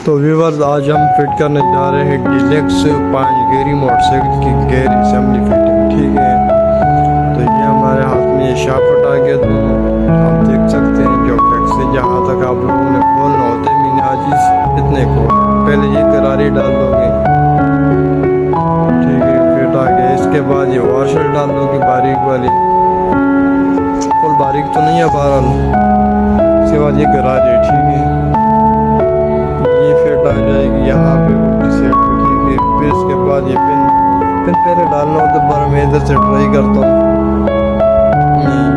तो व्यूवर्स आज हम फिट करने जा रहे हैं डिलेक्स 5 गेयरी मोटरसाइकिल की गेयर असेंबली फिटिंग। ठीक है, तो ये हमारे हाथ में ये शाफ्ट आ गया दोनों, आप देख सकते हैं। जो फिक्स है जहाँ तक आप लोगों ने खोलना होता है मैंने आज इतने को पहले ये करारी डाल दोगे। ठीक है, फिट आ गया। इसके बाद ये वॉशर डाल दोगे बारीक वाली, फुल बारीक तो नहीं है बहरहाल। इसके बाद ये करारी है। ठीक है, आ जाएगी यहाँ पे ऊपरी साइड पे। ठीक है, फिर इसके बाद ये पिन पहले डालना हो तो बार मैं इधर से ट्राई करता हूँ।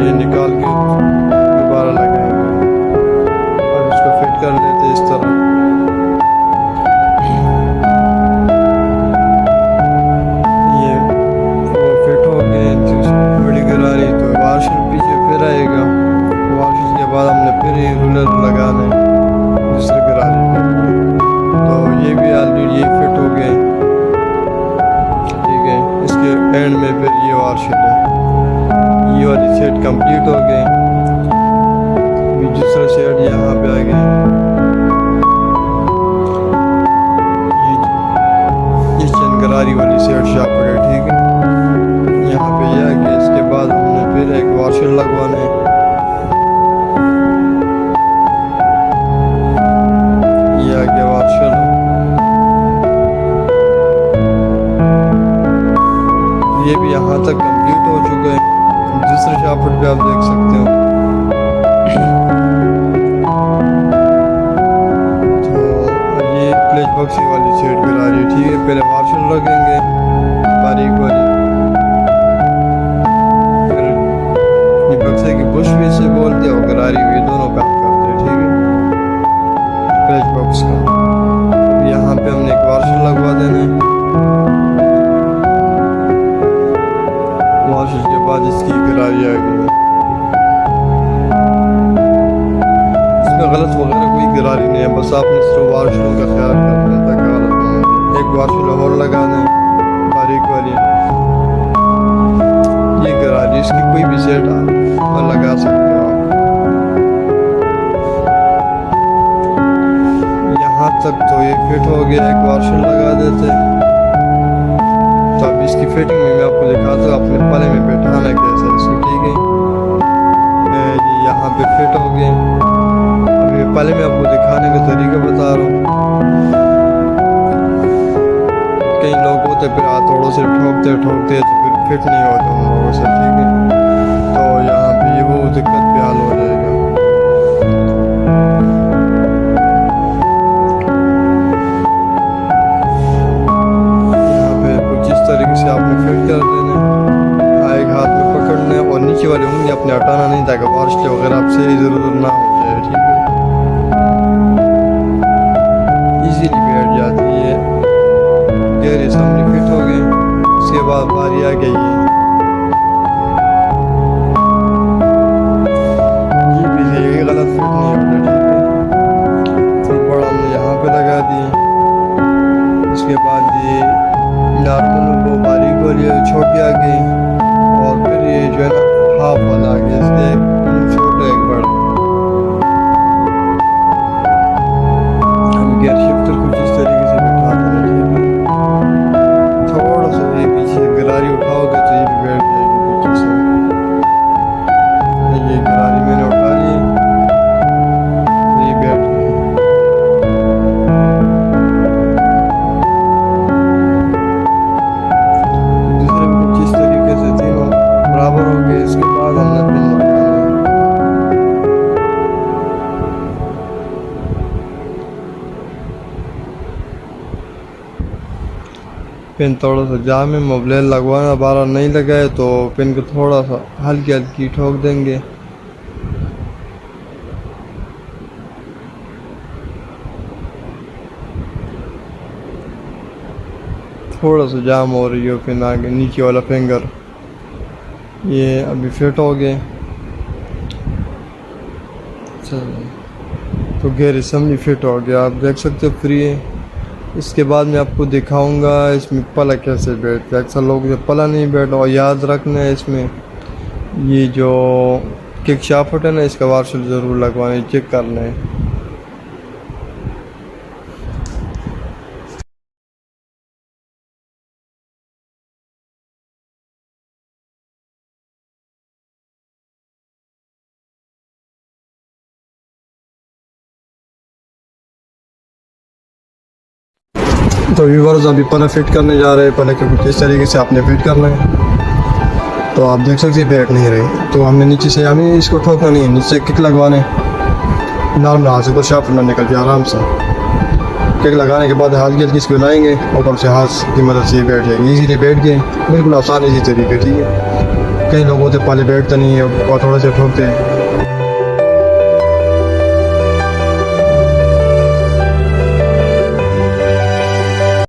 ये निकाल के दोबारा लगाएंगे। अब इसको फिट कर लेते हैं इस तरह। ये वो फिट हो गए बड़ी गरारी। तो वाशर पीछे फिर आएगा। वाशर के बाद हमने फिर ये रूलर लगाना है दूसरी गरारी पे। तो ये भी ऑलरेडी ये फिट हो गए। ठीक है, इसके एंड में फिर ये वाशर है, ये वाली सेट कंप्लीट हो गई। दूसरा सेट यहाँ पे आ गई। ये चंगरारी वाली सेट शाफ्ट है। ठीक है, यहाँ पे ये आ गया। इसके बाद हमने फिर एक वाशर लगवाना है। ये भी यहाँ तक कंप्लीट हो चुका है। दूसरे शाफ्ट पे आप देख सकते हो। तो ये क्लच बक्सी वाली सेट करा रही है। ठीक है, पहले वाशर लगेंगे बारीक वाली, फिर ये बक्से की बुश भी से बोल दिया और गरारी भी, दोनों काम करते हैं। ठीक है, क्लच बॉक्स का। अब यहाँ पे हमने एक वाशर लगवा देना है। वाशर के बाद इसकी गरारी आ गई। इसमें गलत वगैरह कोई गरारी नहीं है, बस आपने सिर्फ वाशरों का ख्याल करना है ताकि गलत ना हो। एक वाशर और लगा दें बारीक वाली। ये गरारी इसकी कोई भी सेट लगा सकते हो आप। यहाँ तक तो ये फिट हो गया। एक वाशर लगा देते। तो अब इसकी फिटिंग में मैं आपको दिखाता हूँ अपने पले में बैठाना कैसे इसको। ठीक है, ये यहाँ पे फिट हो गए। अब ये पले में आपको दिखाने का तरीका बता रहा हूँ। कई लोग होते फिर हाथोड़ों से ठोकते तो फिर फिट नहीं होता उन लोगों से। ठीक है, तो यहाँ पे ये वो दिक्कत भी हल हो जाएगा। तरीके से आपने फिट कर देना है। एक हाथ में पकड़ना है और नीचे वाली उंगली अपने हटाना नहीं ताकि बारिश वगैरह आपसे इधर उधर ना हो जाए। ठीक है, इजीली बैठ जाती है। गेयर असेंबली फिट हो गई। उसके बाद बारी आ गई है ये भी ये गलत फिट नहीं होता। ठीक है, फुल बड़ा हमने यहाँ पे लगा दिए। उसके बाद ये नॉर्मल वो बारीक वाली छोटी आ गई और फिर ये जो है ना हाफ वाला आ गया। इसके एक छोटा एक बड़ा। हम गियर शिफ्टर कुछ इस तरीके से बैठाते हैं। ठीक है, थोड़ा सा ये पीछे गरारी उठाओगे तो ये भी बैठ जाएगी पीछे से। ये गरारी मैंने उठा ली, ये बैठ गई। बराबर हो गए। इसके बाद हमने पिन लगाना है। पिन थोड़ा सा जाम में मोबाइल लगवाना बारह नहीं लगाए तो पिन को थोड़ा सा हल्की हल्की ठोक देंगे। थोड़ा सा जाम हो रही हो पिन आगे नीचे वाला फिंगर। ये अभी फिट हो गए। तो गेयर असेंबली फिट हो गया, आप देख सकते हो फ्री है। इसके बाद मैं आपको दिखाऊंगा इसमें पला कैसे बैठता है। अक्सर लोग जो पला नहीं बैठा, और याद रखना है इसमें ये जो किक शाफ्ट है ना, इसका वाशर ज़रूर लगवाना है, चेक करना है। तो व्यूवर्स अभी पहले फिट करने जा रहे हैं, पहले क्योंकि किस तरीके से आपने फिट करना है। तो आप देख सकते हैं बैठ नहीं रही, तो हमने नीचे से हमें इसको ठोकना नहीं है, नीचे किक लगवाने नॉर्मल हाथ से तो शार्प ना निकल के आराम से किक लगाने के बाद हाथ की इसको लाएंगे, ऊपर से हाथ की मदद से बैठ जाएगी, इजीली बैठ गए, बिल्कुल आसान इसी तरीके। ठीक है, कई लोग होते पहले बैठते नहीं है और थोड़ा से ठोकते हैं,